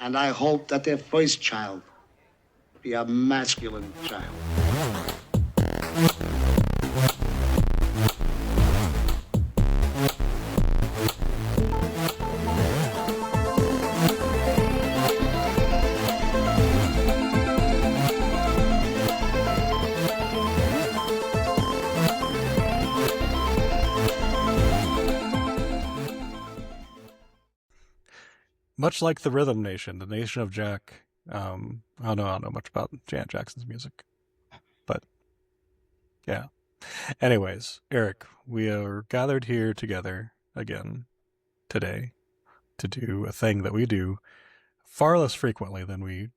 And I hope that their first child be a masculine child. Much like the Rhythm Nation, the Nation of Jack. I don't know much about Janet Jackson's music, but yeah. Anyways, Erik, we are gathered here together again today to do a thing that we do far less frequently than we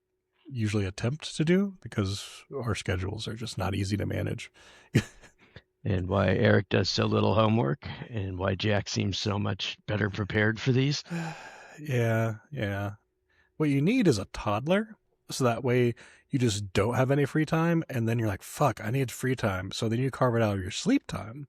usually attempt to do because our schedules are just not easy to manage. And why Erik does so little homework, and why Jack seems so much better prepared for these. Yeah. What you need is a toddler, so that way you just don't have any free time, and then you're like, fuck, I need free time. So then you carve it out of your sleep time,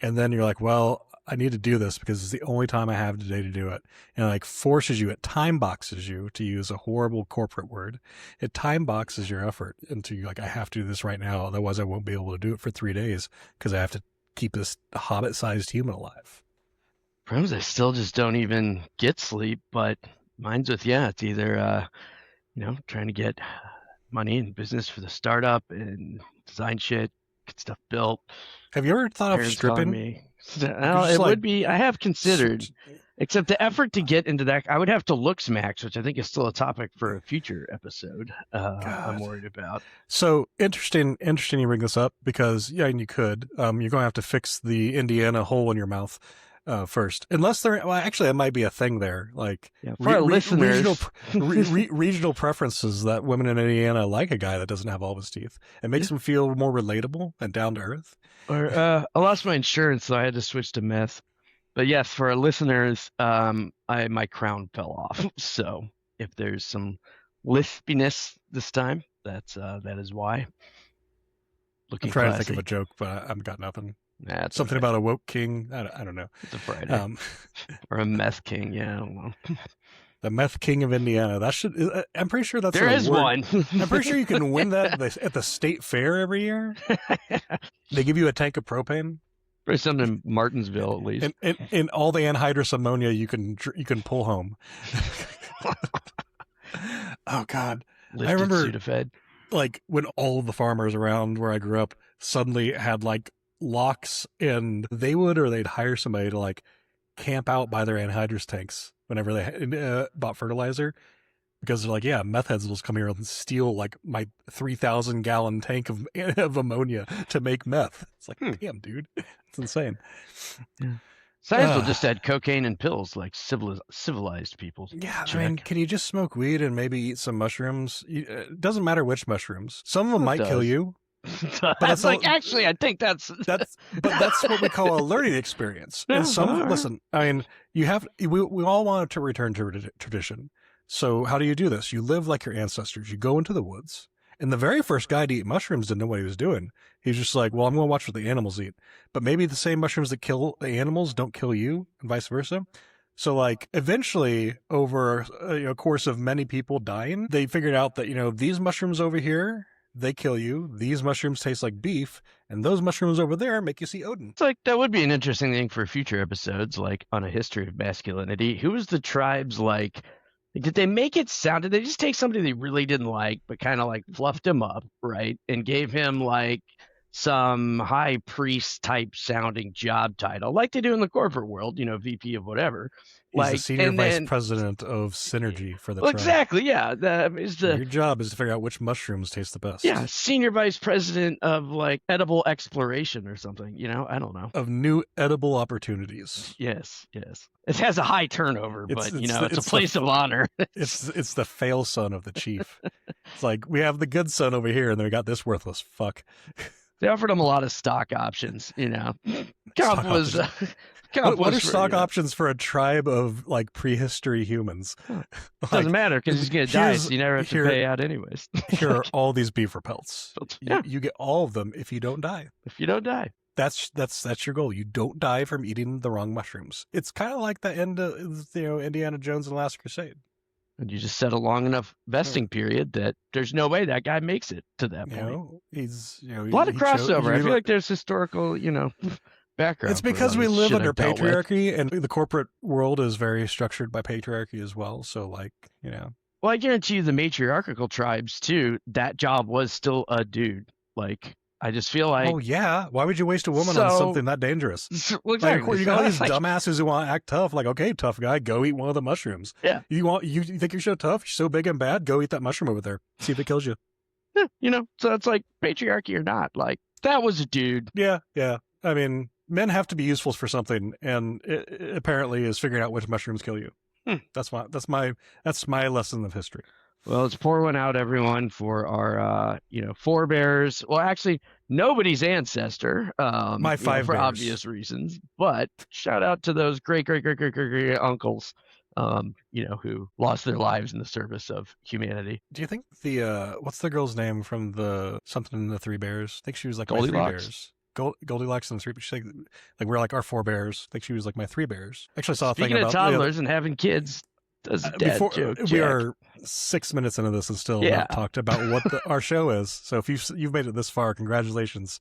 and then you're like, well, I need to do this because it's the only time I have today to do it. And it like forces you, it time boxes you, to use a horrible corporate word. It time boxes your effort into like, I have to do this right now, otherwise I won't be able to do it for 3 days because I have to keep this hobbit-sized human alive. Problems, I still just don't even get sleep, but mine's with, it's either, trying to get money in business for the startup and design shit, get stuff built. Have you ever thought of stripping? Me. Well, it would be, I have considered, except the effort to get into that, I would have to looks max, which I think is still a topic for a future episode. I'm worried about. So interesting you bring this up because, and you could, you're going to have to fix the Indiana hole in your mouth first, unless actually it might be a thing there, like for our listeners, regional preferences that women in Indiana like a guy that doesn't have all of his teeth. It makes them feel more relatable and down to earth. Or I lost my insurance, so I had to switch to meth. But yes, for our listeners, my crown fell off. So if there's some lispiness this time, that is why. I'm trying to think of a joke, but I've got nothing. Nah, something about a woke king. I don't know. It's a Friday. Or a meth king. Yeah, I don't know. The meth king of Indiana. That should. I'm pretty sure that's there is one. I'm pretty sure you can win that at the state fair every year. They give you a tank of propane. There's something in Martinsville at least. And all the anhydrous ammonia you can pull home. Oh God, Lifted I remember Sudafed. Like when all the farmers around where I grew up suddenly had like locks, and they'd hire somebody to like camp out by their anhydrous tanks whenever they bought fertilizer, because they're like, yeah, meth heads will just come here and steal like my 3,000 gallon tank of ammonia to make meth. It's like, damn, dude, it's insane. Yeah. Science will just add cocaine and pills like civilized people. Yeah, I mean, can you just smoke weed and maybe eat some mushrooms? It doesn't matter which mushrooms. Some of them might kill you. But that's like, actually, I think that's what we call a learning experience. And listen, I mean, we all want to return to tradition. So how do you do this? You live like your ancestors. You go into the woods. And the very first guy to eat mushrooms didn't know what he was doing. He's just like, well, I'm going to watch what the animals eat. But maybe the same mushrooms that kill the animals don't kill you, and vice versa. So like eventually over a course of many people dying, they figured out that, these mushrooms over here, they kill you. These mushrooms taste like beef, and those mushrooms over there make you see Odin. It's like, that would be an interesting thing for future episodes, like on a history of masculinity. Who was the tribes like? Did they make it sound? Did they just take somebody they really didn't like, but kind of like fluffed him up, right? And gave him like some high priest type sounding job title, like they do in the corporate world, VP of whatever. He's the senior vice president of synergy for the tribe. Exactly, yeah. Your job is to figure out which mushrooms taste the best. Yeah, senior vice president of like edible exploration or something. I don't know. Of new edible opportunities. Yes. It has a high turnover, but it's a place of honor. It's the fail son of the chief. It's like, we have the good son over here, and then we got this worthless fuck. They offered him a lot of stock options. What are stock options for a tribe of like prehistory humans? Doesn't matter because he's gonna die, so you never have to pay out anyways. Here are all these beaver pelts. You get all of them if you don't die. That's your goal. You don't die from eating the wrong mushrooms. It's kind of like the end of Indiana Jones and the Last Crusade. And you just set a long enough vesting period that there's no way that guy makes it to that point. A lot of crossover. I feel like there's historical, background. It's because we live under patriarchy, and the corporate world is very structured by patriarchy as well. So, Well, I guarantee you the matriarchal tribes, too, that job was still a dude. Like, I just feel like... Oh, yeah. Why would you waste a woman on something that dangerous? Well, exactly. You got all these dumbasses who want to act tough. Like, okay, tough guy, go eat one of the mushrooms. Yeah. You think you're so tough? You're so big and bad? Go eat that mushroom over there. See if it kills you. Yeah, so it's like patriarchy or not. Like, that was a dude. Yeah. I mean, men have to be useful for something, and it apparently is figuring out which mushrooms kill you. That's my lesson of history. Well, let's pour one out, everyone, for our, forebears. Well, actually, nobody's ancestor. My five for bears. obvious reasons. But shout out to those great uncles, who lost their lives in the service of humanity. Do you think what's the girl's name from the something in the Three Bears? I think she was like Goldilocks. My three bears. Goldilocks and the three. She's like we're like our four bears. I think she was like my three bears. Actually, I saw a thing about toddlers and having kids. That's a dad joke, we are 6 minutes into this and still not talked about what our show is. So if you've made it this far, congratulations.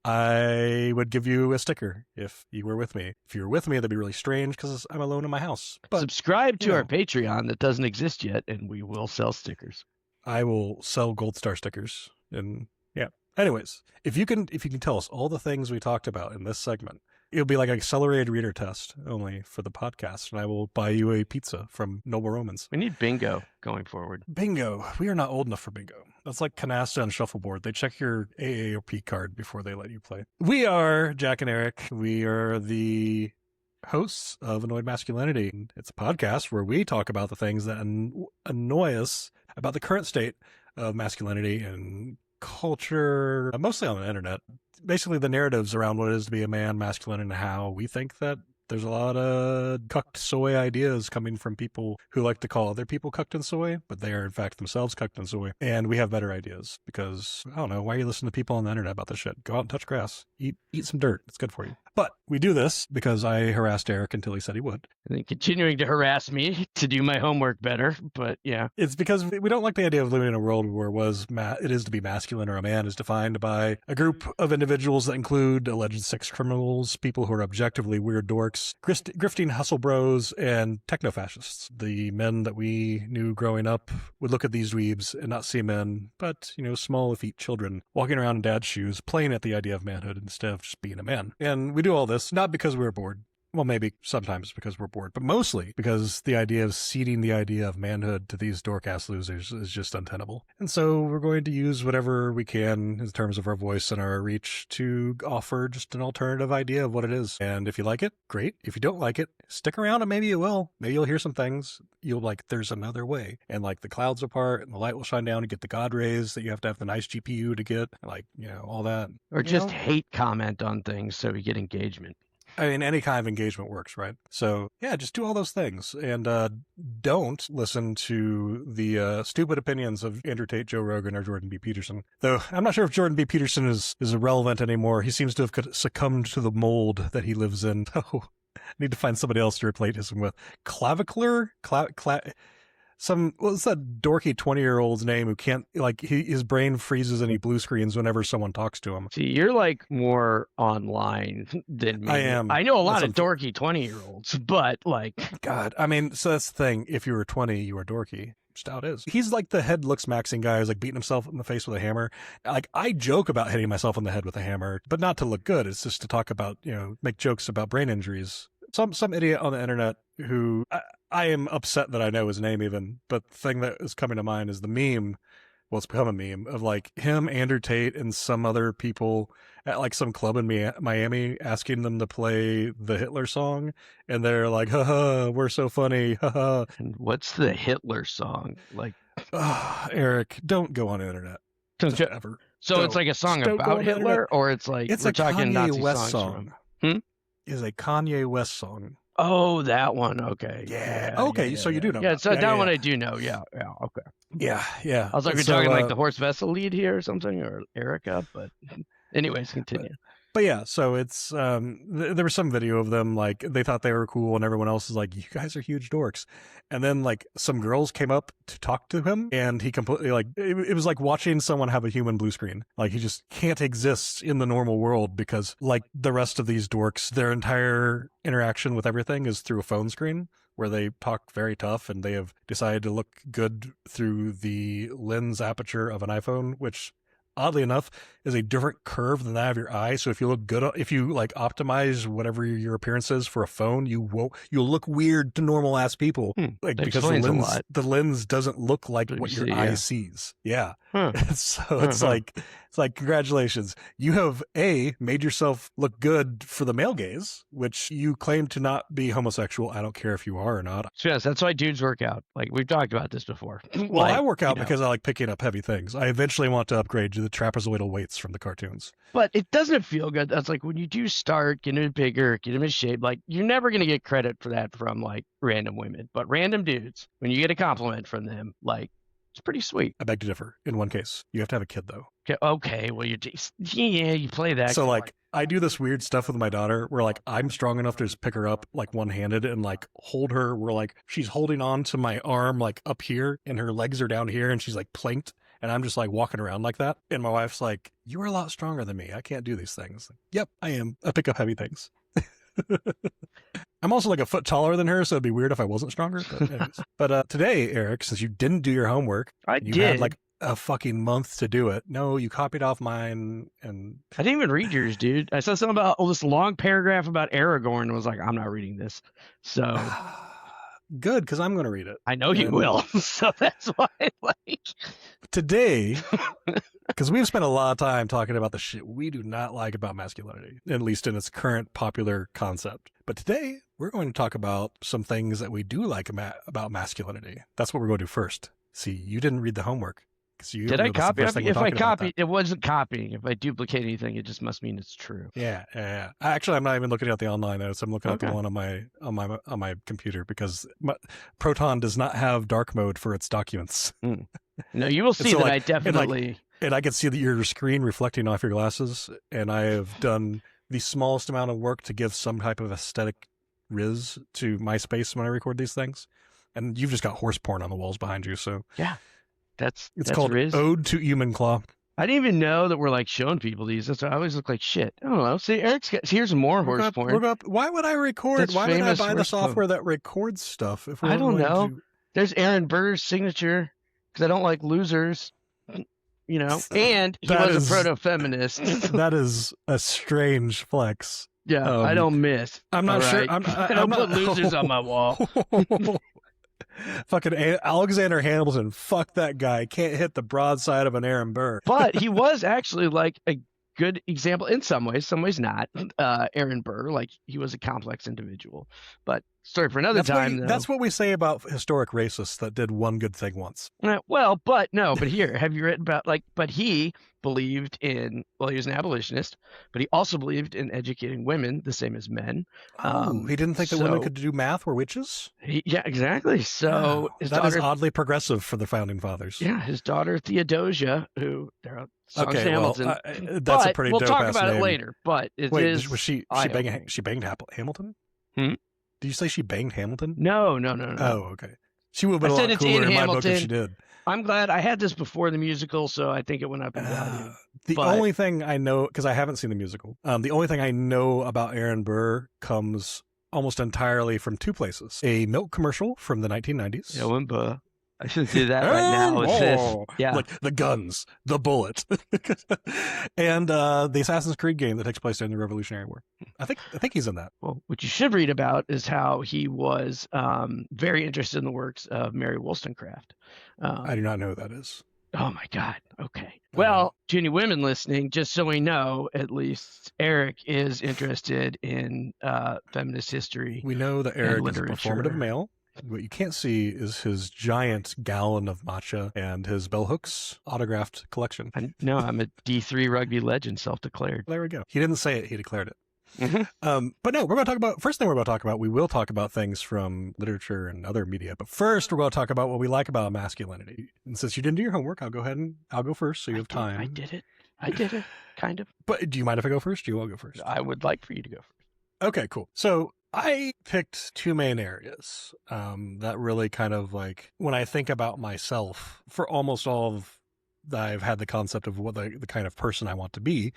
I would give you a sticker if you were with me. If you were with me, that'd be really strange because I'm alone in my house. But subscribe to our Patreon that doesn't exist yet, and we will sell stickers. I will sell gold star stickers. And yeah. Anyways, if you can tell us all the things we talked about in this segment, it'll be like an accelerated reader test only for the podcast, and I will buy you a pizza from Noble Romans. We need bingo going forward. Bingo. We are not old enough for bingo. That's like canasta and shuffleboard. They check your AARP card before they let you play. We are Jack and Erik. We are the hosts of Annoyed Masculinity. It's a podcast where we talk about the things that annoy us about the current state of masculinity and culture, mostly on the internet. Basically the narratives around what it is to be a man, masculine, and how we think that there's a lot of cucked soy ideas coming from people who like to call other people cucked and soy, but they are in fact themselves cucked and soy. And we have better ideas because, I don't know, why are you listening to people on the internet about this shit? Go out and touch grass. Eat some dirt. It's good for you. But we do this because I harassed Erik until he said he would. And then continuing to harass me to do my homework better, but yeah. It's because we don't like the idea of living in a world where it is to be masculine or a man is defined by a group of individuals that include alleged sex criminals, people who are objectively weird dorks, grifting hustle bros, and techno-fascists. The men that we knew growing up would look at these dweebs and not see men, but, small effete children walking around in dad's shoes, playing at the idea of manhood instead of just being a man. And we do all this not because we're bored. Well, maybe sometimes because we're bored, but mostly because the idea of ceding the idea of manhood to these dork-ass losers is just untenable. And so we're going to use whatever we can in terms of our voice and our reach to offer just an alternative idea of what it is. And if you like it, great. If you don't like it, stick around and maybe you will. Maybe you'll hear some things. You'll like, there's another way. And like the clouds will part and the light will shine down and get the God rays that you have to have the nice GPU to get, like, all that. Or just hate comment on things so we get engagement. I mean, any kind of engagement works, right? So, yeah, just do all those things. And don't listen to the stupid opinions of Andrew Tate, Joe Rogan, or Jordan B. Peterson. Though, I'm not sure if Jordan B. Peterson is irrelevant anymore. He seems to have succumbed to the mold that he lives in. Oh, I need to find somebody else to replace him with. Clavicular? What's that dorky 20-year-old's name who can't, like, his brain freezes and he blue screens whenever someone talks to him. See, you're like more online than me. I am. I know a lot of dorky 20-year-olds, but like... God, I mean, so that's the thing. If you were 20, you were dorky. Just how it is. He's like the head looks maxing guy who's like beating himself in the face with a hammer. Like, I joke about hitting myself in the head with a hammer, but not to look good. It's just to talk about, make jokes about brain injuries. Some idiot on the internet who I am upset that I know his name even, but the thing that is coming to mind is the meme. Well, it's become a meme of like him, Andrew Tate, and some other people at like some club in Miami asking them to play the Hitler song. And they're like, haha, we're so funny. Haha. And what's the Hitler song? Like, Erik, don't go on the internet. Ever. So it's like a song about Hitler, or it's like it's we're a talking Kanye Nazi West songs song. from? Is a Kanye West song. Oh, that one. Okay. Yeah. Okay. So you do know. Yeah. So that one I do know. Yeah. Yeah. Okay. Yeah. I was like, we're talking like the Horse Vessel lead here or something, or Erica. But anyways, continue. But yeah, so it's there was some video of them like they thought they were cool, and everyone else is like, "You guys are huge dorks." And then like some girls came up to talk to him, and he completely like it was like watching someone have a human blue screen. Like he just can't exist in the normal world because like the rest of these dorks, their entire interaction with everything is through a phone screen where they talk very tough, and they have decided to look good through the lens aperture of an iPhone, which oddly enough is a different curve than that of your eye. So if you look good, if you like optimize whatever your appearance is for a phone, you'll look weird to normal ass people, like because the lens doesn't look like what your eye sees. Yeah. So it's like congratulations, you have made yourself look good for the male gaze, which you claim to not be homosexual. I don't care if you are or not. So yes, that's why dudes work out. Like we've talked about this before. Well, I work out because I like picking up heavy things. I eventually want to upgrade to the trapezoidal weights from the cartoons. But it doesn't feel good. That's like when you do start getting bigger, get them in shape, like you're never going to get credit for that from like random women. But random dudes, when you get a compliment from them, like it's pretty sweet. I beg to differ. In one case, you have to have a kid though. Okay, well you play that. So like I do this weird stuff with my daughter where like I'm strong enough to just pick her up like one-handed and like hold her where like she's holding on to my arm like up here and her legs are down here and she's like planked. And I'm just like walking around like that. And my wife's like, "You are a lot stronger than me. I can't do these things." Like, yep, I am. I pick up heavy things. I'm also like a foot taller than her, so it'd be weird if I wasn't stronger. But today, Erik, since you didn't do your homework, you had like a fucking month to do it. No, you copied off mine, and I didn't even read yours, dude. I saw something about this long paragraph about Aragorn and was like, I'm not reading this. So good, because I'm going to read it. I know you will. So that's why like today, because we've spent a lot of time talking about the shit we do not like about masculinity, at least in its current popular concept. But today, we're going to talk about some things that we do like about masculinity. That's what we're going to do first. See, you didn't read the homework. Did I copy? If I copied, it wasn't copying. If I duplicate anything, it just must mean it's true. Yeah. Actually, I'm not even looking at the online notes. I'm looking at the one on my computer because Proton does not have dark mode for its documents. No, you will see so that I definitely. And I can see that your screen reflecting off your glasses, and I have done the smallest amount of work to give some type of aesthetic riz to my space when I record these things. And you've just got horse porn on the walls behind you, so yeah. It's called Riz. Ode to Human Claw. I didn't even know that we're like showing people these. That's why I always look like shit. I don't know. See, Eric's got here's more horse porn. Why would I record? Why would I buy the software that records stuff? If I don't know. There's Aaron Burr's signature because I don't like losers. You know, and he was a proto-feminist. That is a strange flex. Yeah, I don't miss. I'm not sure. I don't put losers on my wall. Fucking Alexander Hamilton, fuck that guy. Can't hit the broadside of an Aaron Burr. But he was actually like a good example in some ways not. Aaron Burr, like he was a complex individual. But story for another time. That's what we say about historic racists that did one good thing once. But here, have you read about but he believed in, he was an abolitionist, but he also believed in educating women the same as men. He didn't think that women could do math or witches? Yeah, exactly. So his that daughter, is oddly progressive for the founding fathers. Yeah, his daughter Theodosia, who Hamilton. That's a pretty dope ass name. We'll talk about it later, but was she banged Hamilton? Did you say she banged Hamilton? No. Oh, okay. She would have been a lot cooler in my book if she did. I'm glad I had this before the musical, so I think it went up in value. The only thing I know, because I haven't seen the musical, the only thing I know about Aaron Burr comes almost entirely from two places. A milk commercial from the 1990s. Aaron Burr. I should do that right now. It's this. Yeah. Like the guns, the bullet, and the Assassin's Creed game that takes place during the Revolutionary War. I think he's in that. Well, what you should read about is how he was very interested in the works of Mary Wollstonecraft. I do not know who that is. Oh my God. Okay. Well, to any women listening, just so we know, at least Erik is interested in feminist history. We know that Erik is a performative male. What you can't see is his giant gallon of matcha and his bell hooks autographed collection. No, I'm a D3 rugby legend, self-declared. There we go. He didn't say it; he declared it. Mm-hmm. But no, we're going to talk about first thing we're going to talk about. We will talk about things from literature and other media, but first we're going to talk about what we like about masculinity. And since you didn't do your homework, I'll go first, so you have time. I did it. I did it, kind of. But do you mind if I go first? Do you want to go first? I would like for you to go first. Okay, cool. So I picked two main areas that really kind of like, when I think about myself, for almost all of I've had the concept of what the kind of person I want to be.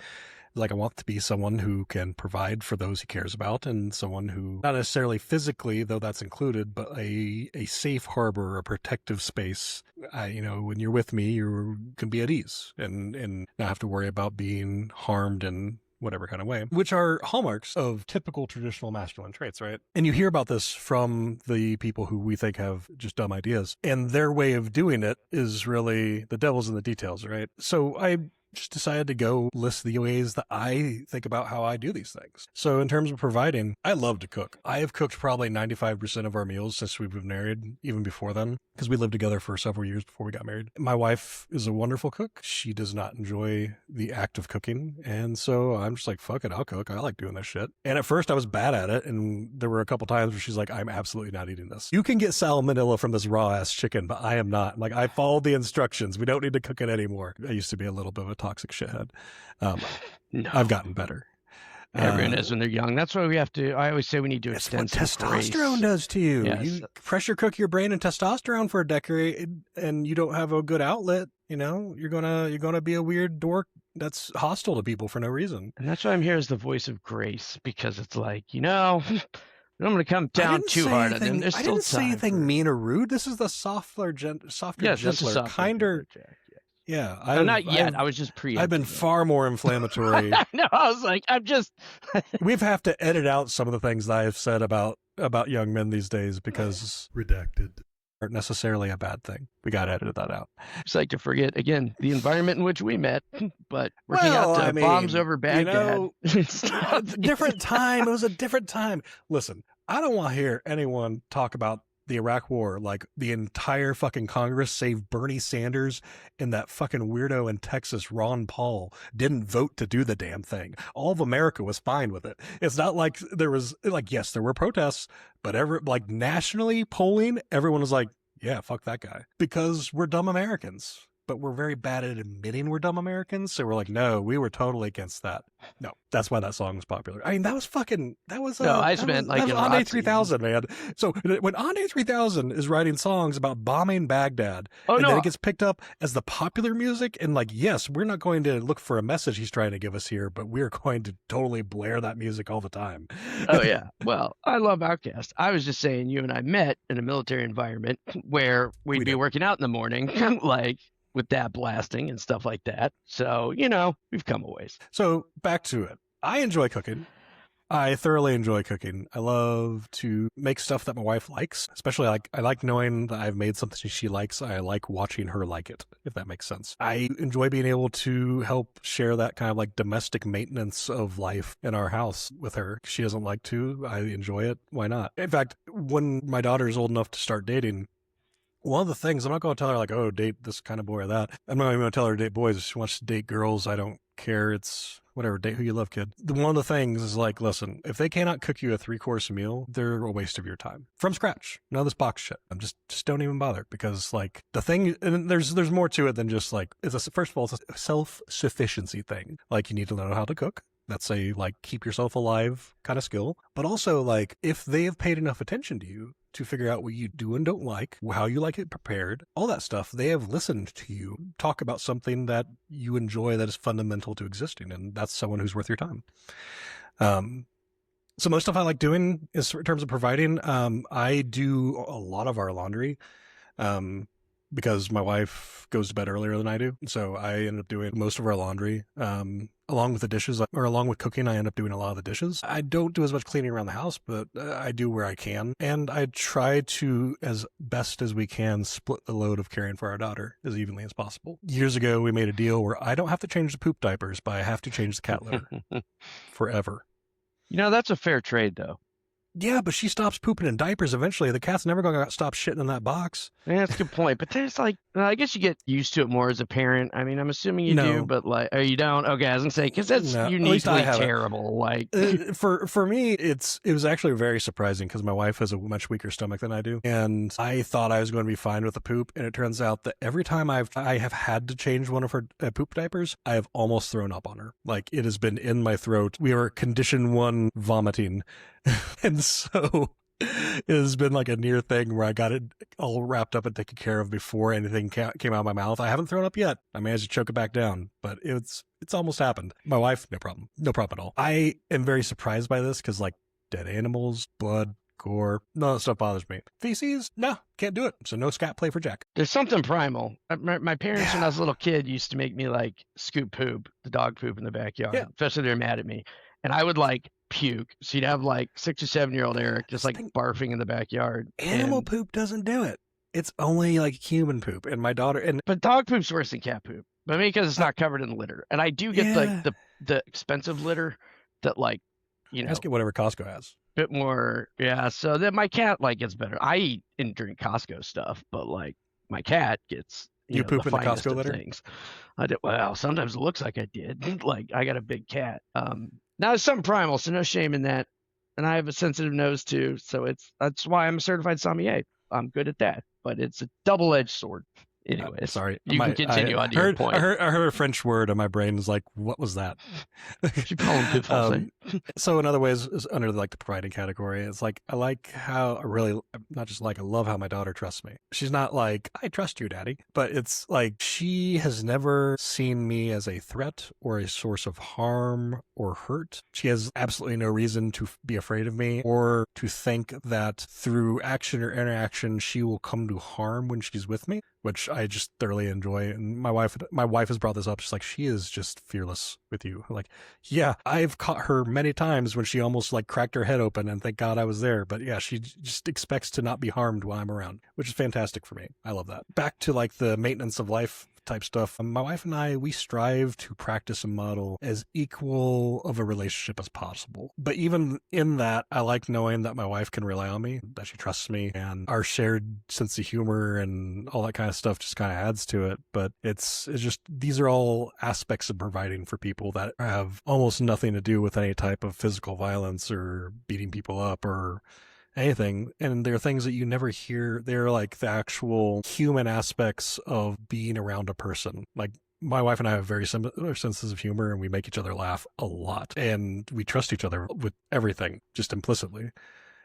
Like, I want to be someone who can provide for those he cares about, and someone who, not necessarily physically, though that's included, but a safe harbor, a protective space. When you're with me, you can be at ease and not have to worry about being harmed in whatever kind of way, which are hallmarks of typical traditional masculine traits, right? And you hear about this from the people who we think have just dumb ideas, and their way of doing it is really the devil's in the details, right? So I just decided to go list the ways that I think about how I do these things. So in terms of providing, I love to cook. I have cooked probably 95% of our meals since we've been married, even before then, because we lived together for several years before we got married. My wife is a wonderful cook. She does not enjoy the act of cooking. And so I'm just like, fuck it, I'll cook. I like doing this shit. And at first I was bad at it. And there were a couple times where she's like, I'm absolutely not eating this. You can get salmonella from this raw ass chicken, but I am not. Like, I followed the instructions. We don't need to cook it anymore. I used to be a little bit of a toxic shithead. No. I've gotten better. Everyone is when they're young. That's why we have to. I always say we need to It's extend what some grace. testosterone does to you. Yes. You pressure cook your brain in testosterone for a decade, and you don't have a good outlet. You're gonna be a weird dork that's hostile to people for no reason. And that's why I'm here as the voice of grace, because it's like, I'm going to come down too hard on them. There's I still didn't say anything mean or rude. This is the softer, gentler, kinder. Yeah, not yet. I was just preempting. I've been far more inflammatory. No, I was like, I'm just. We've have to edit out some of the things that I've said about young men these days because redacted aren't necessarily a bad thing. We got to edit that out. Just like to forget again the environment in which we met, but working out to bombs over Baghdad. Different time. It was a different time. Listen, I don't want to hear anyone talk about the Iraq War like the entire fucking Congress, save Bernie Sanders and that fucking weirdo in Texas, Ron Paul, didn't vote to do the damn thing. All of America was fine with it. It's not like there was yes, there were protests, but nationally polling, everyone was like, yeah, fuck that guy, because we're dumb Americans. But we're very bad at admitting we're dumb Americans. So we're like, no, we were totally against that. No, that's why that song was popular. I mean, that was Andre 3000, man. So when Andre 3000 is writing songs about bombing Baghdad, then it gets picked up as the popular music, and yes, we're not going to look for a message he's trying to give us here, but we're going to totally blare that music all the time. Oh, yeah. Well, I love Outkast. I was just saying, you and I met in a military environment where we'd be working out in the morning, with that blasting and stuff like that. So, we've come a ways. So back to it. I enjoy cooking. I thoroughly enjoy cooking. I love to make stuff that my wife likes, especially I like knowing that I've made something she likes. I like watching her like it, if that makes sense. I enjoy being able to help share that kind of domestic maintenance of life in our house with her. She doesn't like to. I enjoy it. Why not? In fact, when my daughter is old enough to start dating, one of the things, I'm not going to tell her date this kind of boy or that. I'm not even going to tell her to date boys. If she wants to date girls, I don't care. It's whatever, date who you love, kid. One of the things is listen, if they cannot cook you a 3-course meal, they're a waste of your time. From scratch. None of this box shit. I'm just don't even bother, because the thing, and there's more to it than just first of all, it's a self-sufficiency thing. You need to know how to cook. That's a keep yourself alive kind of skill. But also if they have paid enough attention to you to figure out what you do and don't like, how you like it prepared, all that stuff, they have listened to you talk about something that you enjoy that is fundamental to existing, and that's someone who's worth your time. So most stuff I like doing is in terms of providing. I do a lot of our laundry. Because my wife goes to bed earlier than I do. So I end up doing most of our laundry. Along with the dishes, or along with cooking, I end up doing a lot of the dishes. I don't do as much cleaning around the house, but I do where I can. And I try to, as best as we can, split the load of caring for our daughter as evenly as possible. Years ago, we made a deal where I don't have to change the poop diapers, but I have to change the cat litter forever. That's a fair trade, though. Yeah, but she stops pooping in diapers eventually. The cat's never going to stop shitting in that box. Yeah, that's a good point. But there's like, I guess you get used to it more as a parent. I mean, I'm assuming you do, No. but like, or you don't. Okay, I was gonna say because that's No, at least I uniquely haven't. terrible. Like, for me, it was actually very surprising because my wife has a much weaker stomach than I do, and I thought I was going to be fine with the poop, and it turns out that every time I have had to change one of her poop diapers, I have almost thrown up on her. Like it has been in my throat. We are condition 1 vomiting, and so. It has been like a near thing where I got it all wrapped up and taken care of before anything came out of my mouth. I haven't thrown up yet. I managed to choke it back down, but it's almost happened. My wife, no problem at all. I am very surprised by this because like dead animals, blood, gore, none of that stuff bothers me. Feces, no, can't do it. So no scat play for Jack. there's something primal. My parents, when I was a little kid, used to make me like scoop poop, the dog poop in the backyard, especially if they're mad at me, and I would like puke. So you'd have like 6 or 7-year-old Erik just like barfing in the backyard. Animal poop doesn't do it. It's only like human poop. And my daughter but dog poop's worse than cat poop. But maybe because it's not covered in litter. And I do get like the expensive litter that like, you know, ask it whatever Costco has. Bit more, yeah. So that my cat like gets better. I eat and drink Costco stuff, but like my cat gets you know, poop the in the finest Costco of litter. Things. I did. Well, sometimes it looks like I did. Like I got a big cat. Now it's something primal, so no shame in that. And I have a sensitive nose too, so that's why I'm a certified sommelier. I'm good at that, but it's a double-edged sword. Anyway, sorry. You can continue on to your point. I heard a French word, and my brain is like, "What was that?" You call them pitfalls. So in other ways, is under like the providing category. It's like I like how I really not just like I love how my daughter trusts me. She's not like I trust you, Daddy, but it's like she has never seen me as a threat or a source of harm or hurt. She has absolutely no reason to be afraid of me or to think that through action or interaction she will come to harm when she's with me, which I just thoroughly enjoy. And my wife has brought this up. She's like, she is just fearless with you. Like, yeah, I've caught her many times when she almost like cracked her head open and thank God I was there. But yeah, she just expects to not be harmed while I'm around, which is fantastic for me. I love that. Back to like the maintenance of life type stuff. My wife and I, we strive to practice and model as equal of a relationship as possible. But even in that, I like knowing that my wife can rely on me, that she trusts me, and our shared sense of humor and all that kind of stuff just kind of adds to it. But it's just, these are all aspects of providing for people that have almost nothing to do with any type of physical violence or beating people up or anything. And there are things that you never hear. They're like the actual human aspects of being around a person. Like my wife and I have very similar senses of humor, and we make each other laugh a lot, and we trust each other with everything just implicitly.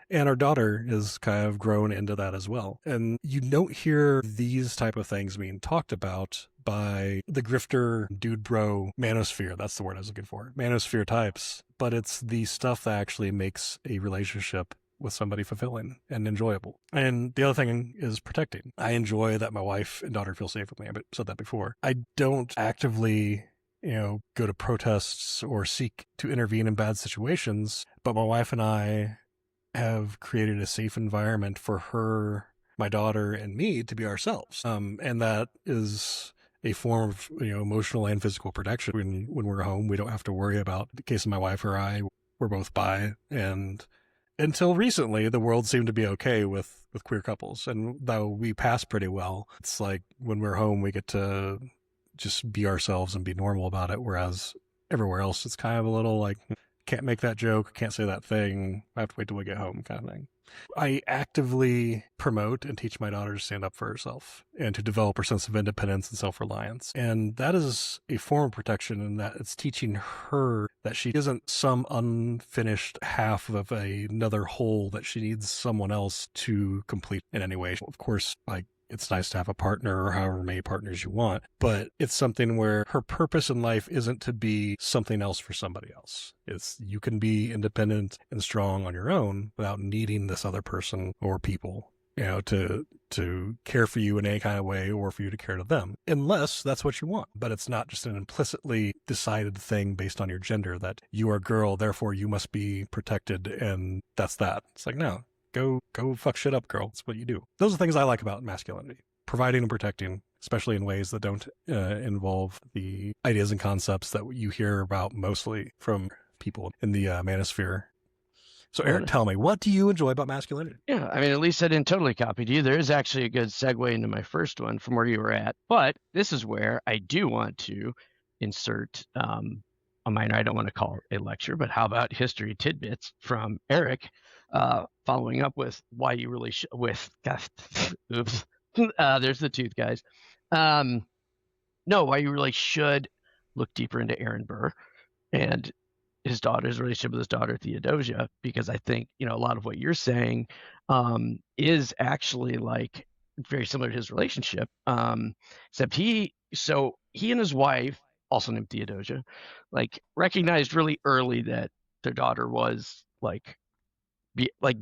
And our daughter is kind of grown into that as well. And you don't hear these type of things being talked about by the grifter, dude bro, manosphere. That's the word I was looking for. Manosphere types. But it's the stuff that actually makes a relationship with somebody fulfilling and enjoyable. And the other thing is protecting. I enjoy that my wife and daughter feel safe with me. I've said that before. I don't actively, go to protests or seek to intervene in bad situations, but my wife and I have created a safe environment for her, my daughter, and me to be ourselves. And that is a form of, emotional and physical protection. When we're home, we don't have to worry about the case of my wife or I. We're both bi, and until recently, the world seemed to be okay with queer couples. And though we pass pretty well, it's like when we're home, we get to just be ourselves and be normal about it. Whereas everywhere else, it's kind of a little like, can't make that joke, can't say that thing, I have to wait till we get home kind of thing. I actively promote and teach my daughter to stand up for herself and to develop her sense of independence and self-reliance. And that is a form of protection, in that it's teaching her that she isn't some unfinished half of another whole that she needs someone else to complete in any way. Of course, like, it's nice to have a partner or however many partners you want, but it's something where her purpose in life isn't to be something else for somebody else. It's you can be independent and strong on your own without needing this other person or people, to care for you in any kind of way or for you to care to them, unless that's what you want. But it's not just an implicitly decided thing based on your gender that you are a girl, therefore you must be protected, and that's that. It's like, no. Go fuck shit up, girl. That's what you do. Those are things I like about masculinity. Providing and protecting, especially in ways that don't involve the ideas and concepts that you hear about mostly from people in the manosphere. So, Eric, tell me, what do you enjoy about masculinity? Yeah, I mean, at least I didn't totally copy you. There is actually a good segue into my first one from where you were at. But this is where I do want to insert a minor, I don't want to call it a lecture, but how about history tidbits from Erik, following up with why you really should, gosh, oops, there's the tooth, guys. No, why you really should look deeper into Aaron Burr and his relationship with his daughter Theodosia, because I think, you know, a lot of what you're saying is actually like very similar to his relationship, except he and his wife, also named Theodosia, like recognized really early that their daughter was like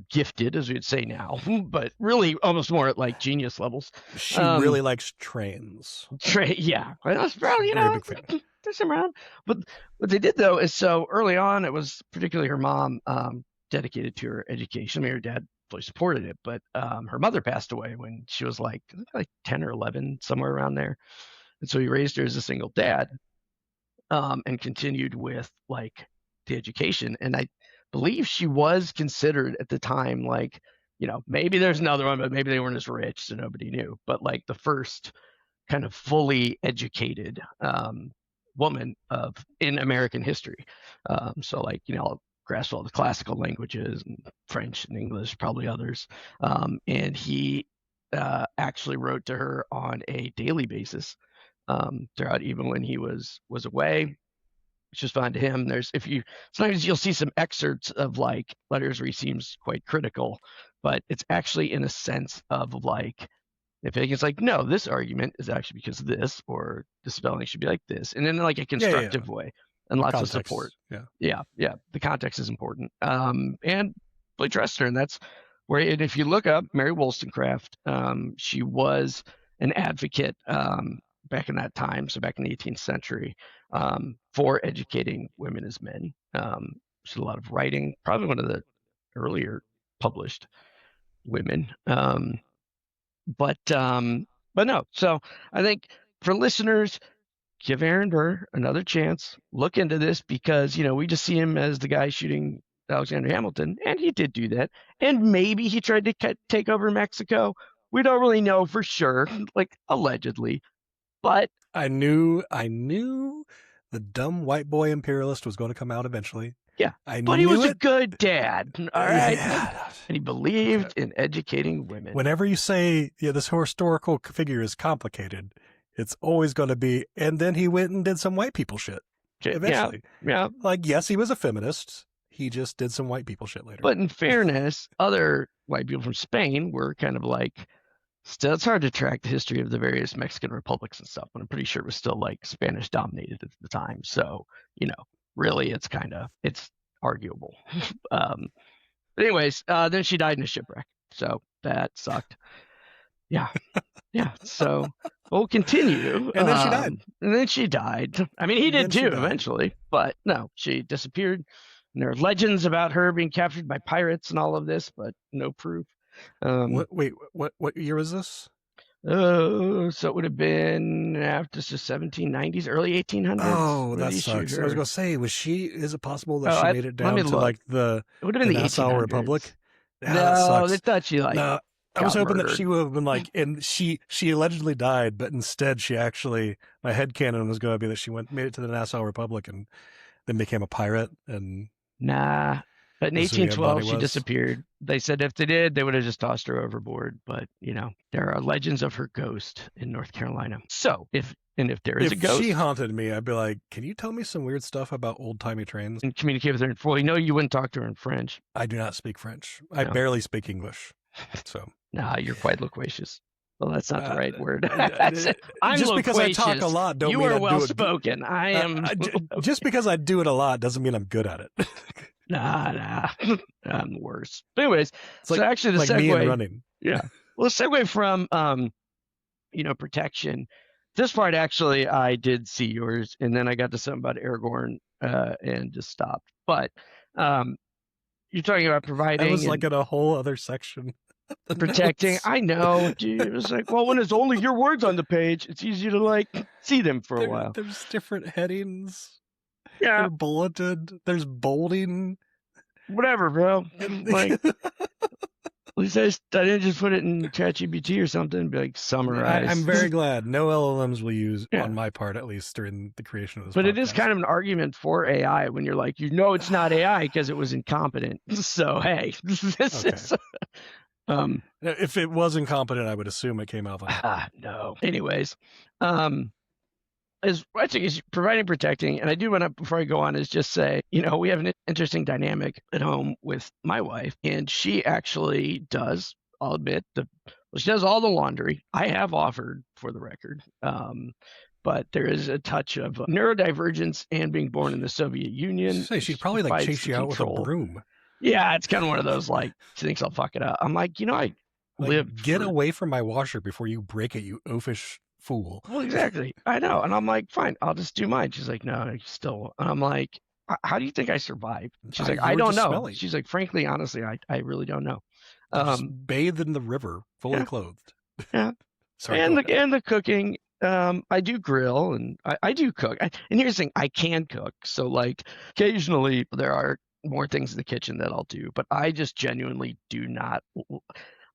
gifted, as we would say now, but really almost more at like genius levels. She really likes trains. Yeah, that's probably, you know, there's some around. But what they did though is, so early on, it was particularly her mom dedicated to her education. I mean, her dad fully supported it, but her mother passed away when she was like 10 or 11, somewhere around there, and so he raised her as a single dad, and continued with like the education. And I believe she was considered at the time, like, you know, maybe there's another one, but maybe they weren't as rich, so nobody knew, but like the first kind of fully educated woman in American history. So like, you know, grasped all the classical languages and French and English, probably others. And he actually wrote to her on a daily basis throughout, even when he was away, which is fine to him. Sometimes you'll see some excerpts of like letters where he seems quite critical, but it's actually in a sense of like, if it's like, no, this argument is actually because of this, or the spelling should be like this, and in like a constructive way, and lots context. Of support. Yeah. The context is important. And really trust her, and that's where. And if you look up Mary Wollstonecraft, she was an advocate back in that time, so back in the 18th century, for educating women as men. She did a lot of writing, probably one of the earlier published women. But no. So I think for listeners, give Aaron Burr another chance. Look into this, because, you know, we just see him as the guy shooting Alexander Hamilton, and he did do that. And maybe he tried to take over Mexico. We don't really know for sure, like allegedly. But I knew the dumb white boy imperialist was going to come out eventually. Yeah, but he was a good dad, all right? Yeah. And he believed in educating women. Whenever you say, yeah, this historical figure is complicated, it's always going to be, and then he went and did some white people shit eventually. Yeah. Like, yes, he was a feminist. He just did some white people shit later. But in fairness, other white people from Spain were kind of like, still, it's hard to track the history of the various Mexican republics and stuff, but I'm pretty sure it was still like Spanish dominated at the time. So, you know, really, it's arguable. But anyways, then she died in a shipwreck, so that sucked. Yeah. So we'll continue. And then she died. And then she died. I mean, he did too eventually, but no, she disappeared. And there are legends about her being captured by pirates and all of this, but no proof. What year was this? So it would have been after the 1790s, early 1800s. Oh, that sucks. I was going to say, is it possible that she made it down to like it would have been the Nassau 1800s. Republic? Yeah, no, they thought she like. No, I was hoping murdered. that she would have been like, and she allegedly died, but instead she actually, my headcanon was going to be that she made it to the Nassau Republic and then became a pirate. And nah. But in 1812, she disappeared. They said if they did, they would have just tossed her overboard. But, you know, there are legends of her ghost in North Carolina. So if there is a ghost. If she haunted me, I'd be like, can you tell me some weird stuff about old-timey trains? And communicate with her in Well, you know, you wouldn't talk to her in French. I do not speak French. I barely speak English. So. Nah, you're quite loquacious. Well, that's not the right word. I'm just loquacious. Because I talk a lot, don't mean you are I well do it. spoken. I am. Just because I do it a lot doesn't mean I'm good at it. Nah. I'm worse. But anyways, it's like, so actually the like segue. Me and running. Yeah. Well, the segue from protection. This part actually I did see yours, and then I got to something about Aragorn and just stopped. But you're talking about providing. I was like in a whole other section. Protecting. I know, dude. It was like, well, when it's only your words on the page, it's easy to like see them for a while. There's different headings. Yeah. They're bulleted. There's bolding. whatever, bro. Like, at least I didn't just put it in ChatGPT or something and be like, summarize. I'm very glad no LLMs will use on my part, at least during the creation of this But podcast. it is kind of an argument for AI when you're like, it's not AI because it was incompetent. So, hey, this is... if it was incompetent, I would assume it came out like no. Anyways, as I think is providing, protecting, and I do want to, before I go on, is just say, we have an interesting dynamic at home with my wife, and she actually does, I'll admit, she does all the laundry. I have offered, for the record, but there is a touch of neurodivergence and being born in the Soviet Union. She'd probably like chase you out with a broom. Yeah, it's kind of one of those, like, she thinks I'll fuck it up. I'm like, I live. Get away from my washer before you break it, you oafish fool. Well, exactly. I know. And I'm like, fine, I'll just do mine. She's like, no, you still. And I'm like, how do you think I survived? She's like, I don't know. Smelly. She's like, frankly, honestly, I really don't know. Bathed in the river, fully clothed. Yeah. Sorry. And the cooking. I do grill and I do cook. And here's the thing, I can cook. So like occasionally there are more things in the kitchen that I'll do, but I just genuinely do not.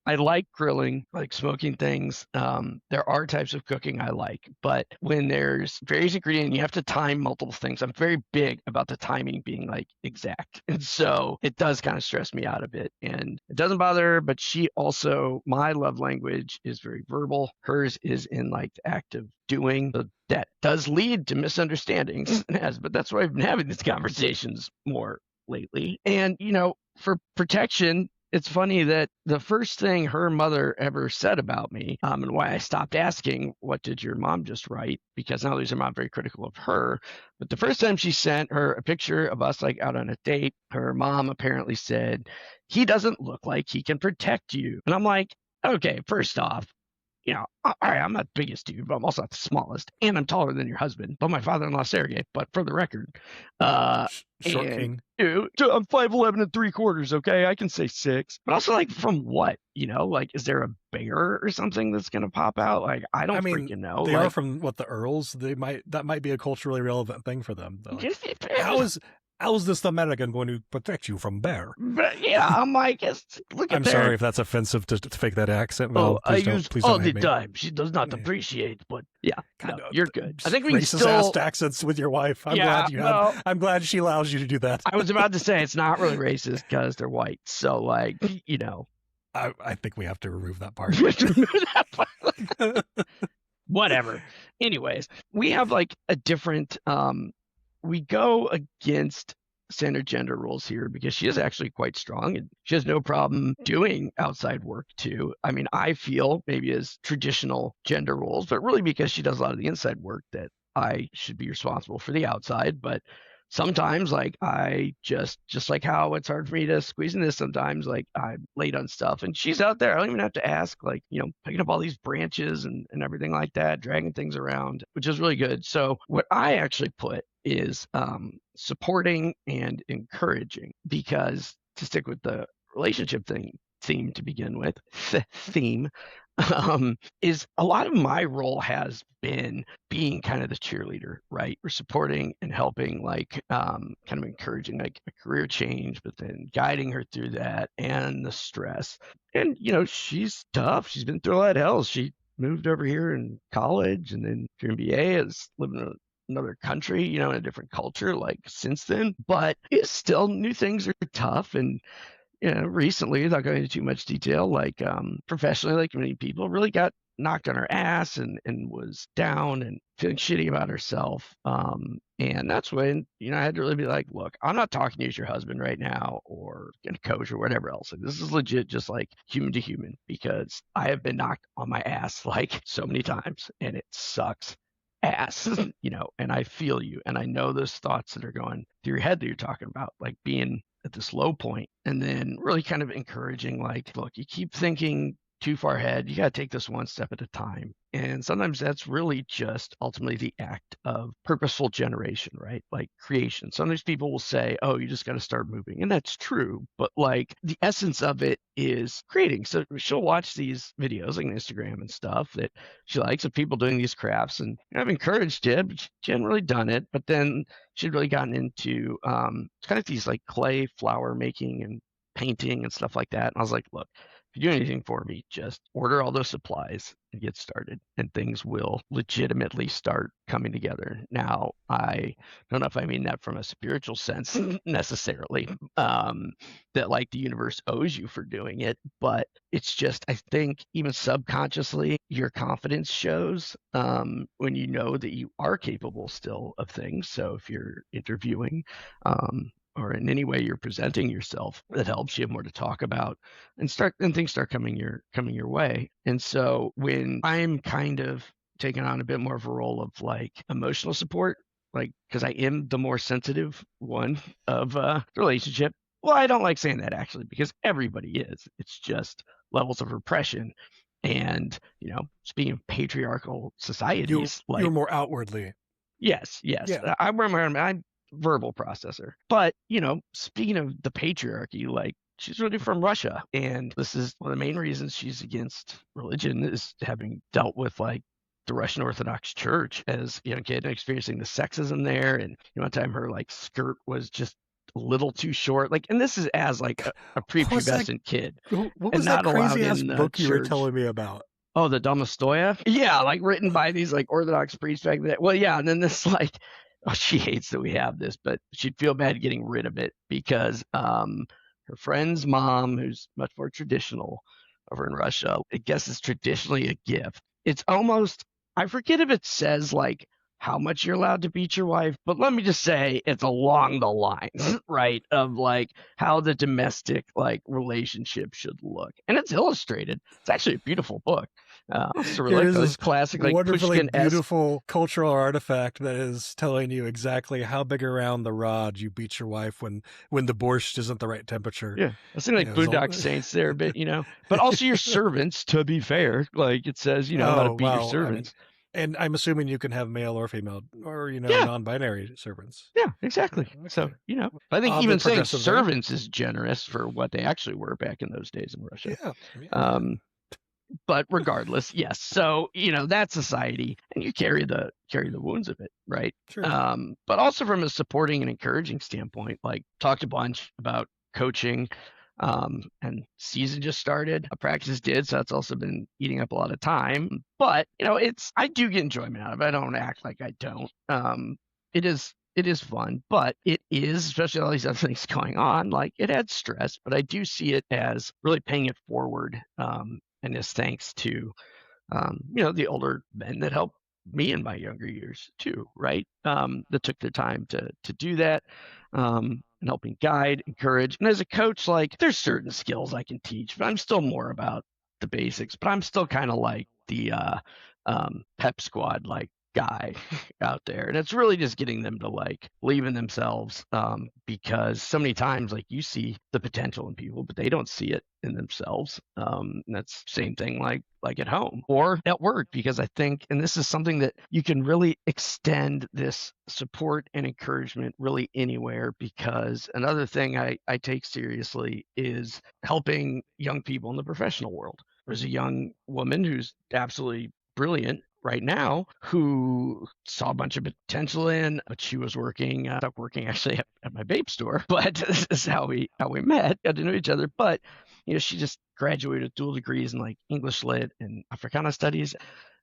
I like grilling, like smoking things. There are types of cooking I like, but when there's various ingredients, you have to time multiple things. I'm very big about the timing being like exact. And so it does kind of stress me out a bit, and it doesn't bother her, but she also, my love language is very verbal. Hers is in like the act of doing. So that does lead to misunderstandings, but that's why I've been having these conversations more lately. And, for protection, it's funny that the first thing her mother ever said about me, and why I stopped asking, what did your mom just write? Because not only is her mom very critical of her, but the first time she sent her a picture of us like out on a date, her mom apparently said, he doesn't look like he can protect you. And I'm like, okay, first off, all right, I'm not the biggest dude, but I'm also not the smallest, and I'm taller than your husband, but my father-in-law Sergey. But for the record, short king. I'm 5'11" and 3/4. Okay, I can say 6, but also like from what? Like, is there a bear or something that's gonna pop out? Like, I don't freaking know. They are from what, the Earls. That might be a culturally relevant thing for them. Like, how is this American going to protect you from bear? But yeah, I'm like, look at I'm sorry if that's offensive to fake that accent. Well, I use all the time. She does not appreciate, but yeah, you're good. I think we can still accents with your wife. I'm glad she allows you to do that. I was about to say it's not really racist because they're white. So like, I think we have to remove that part. Whatever. Anyways, we have like a different. We go against standard gender roles here because she is actually quite strong and she has no problem doing outside work too. I mean, I feel maybe as traditional gender roles, but really because she does a lot of the inside work that I should be responsible for the outside. But sometimes like I just like how it's hard for me to squeeze in this sometimes, like I'm late on stuff and she's out there. I don't even have to ask, like, picking up all these branches and everything like that, dragging things around, which is really good. So what I actually put is supporting and encouraging, because to stick with the relationship theme to begin with, is a lot of my role has been being kind of the cheerleader, right? We're supporting and helping, like kind of encouraging like a career change, but then guiding her through that and the stress. And, she's tough. She's been through a lot of hell. She moved over here in college and then her MBA, is living in another country, in a different culture, like since then, but it's still, new things are tough. And recently, without going into too much detail, like professionally, like many people, really got knocked on her ass and was down and feeling shitty about herself. And that's when, I had to really be like, look, I'm not talking to you as your husband right now or a coach or whatever else. Like, this is legit just like human to human, because I have been knocked on my ass like so many times and it sucks ass, and I feel you. And I know those thoughts that are going through your head that you're talking about, like being at this low point, and then really kind of encouraging, like, look, you keep thinking too far ahead. You got to take this one step at a time. And sometimes that's really just ultimately the act of purposeful generation, right? Like creation. Sometimes people will say, oh, you just got to start moving. And that's true. But like the essence of it is creating. So she'll watch these videos like on Instagram and stuff that she likes of people doing these crafts. And I've encouraged it, but she hadn't really done it. But then she'd really gotten into kind of these like clay flower making and painting and stuff like that. And I was like, look, if you do anything for me, just order all those supplies and get started, and things will legitimately start coming together. Now, I don't know if I mean that from a spiritual sense necessarily, that like the universe owes you for doing it, but it's just, I think even subconsciously, your confidence shows when you know that you are capable still of things. So if you're interviewing, or in any way you're presenting yourself, that helps you have more to talk about, and things start coming your way. And so when I'm kind of taking on a bit more of a role of like emotional support, like because I am the more sensitive one of the relationship. Well, I don't like saying that actually, because everybody is. It's just levels of repression. And speaking of patriarchal societies, you're more outwardly. Yes. Yeah. I'm verbal processor. But, speaking of the patriarchy, like she's really from Russia. And this is one of the main reasons she's against religion, is having dealt with like the Russian Orthodox Church as a young kid and experiencing the sexism there. And one time her like skirt was just a little too short. Like, and this is as like a prepubescent kid. What and was that not allowed crazy ass in the book you were church. telling me about? Oh, the Domostoya? Yeah, like written by these like Orthodox priests back then. Well, yeah, and then this like, oh, she hates that we have this, but she'd feel bad getting rid of it because her friend's mom, who's much more traditional over in Russia, I guess is traditionally a gift. It's almost, I forget if it says like how much you're allowed to beat your wife, but let me just say it's along the lines, right, of like how the domestic like relationship should look. And it's illustrated. It's actually a beautiful book. So we're Here like is those classic, like wonderfully Pushkin-esque. beautiful cultural artifact that is telling you exactly how big around the rod you beat your wife when the borscht isn't the right temperature. Yeah, I think like Boondock Saints there a bit, but also your servants. To be fair, like it says, how to beat your servants. And I'm assuming you can have male or female or Yeah. non-binary servants. Yeah, exactly. Okay. So I think even saying servants is generous for what they actually were back in those days in Russia. Yeah. But regardless, yes. So that's society, and you carry the wounds of it, right? Sure. But also from a supporting and encouraging standpoint, like talked a bunch about coaching. And season just started. A practice did, so that's also been eating up a lot of time. But I do get enjoyment out of it. I don't act like I don't. It is fun, but it is, especially all these other things going on, like it adds stress. But I do see it as really paying it forward. And is thanks to the older men that helped me in my younger years too, right? That took their time to do that. And helping guide, encourage. And as a coach, like there's certain skills I can teach, but I'm still more about the basics. But I'm still kind of like the pep squad like guy out there. And it's really just getting them to like believe in themselves, because so many times like you see the potential in people, but they don't see it in themselves. And that's the same thing like at home or at work, because I think, and this is something that you can really extend this support and encouragement really anywhere, because another thing I take seriously is helping young people in the professional world. There's a young woman who's absolutely brilliant right now who saw a bunch of potential in, but she was stopped working actually at my vape store. But this is how we met, got to know each other. But she just graduated with dual degrees in like English Lit and Africana Studies.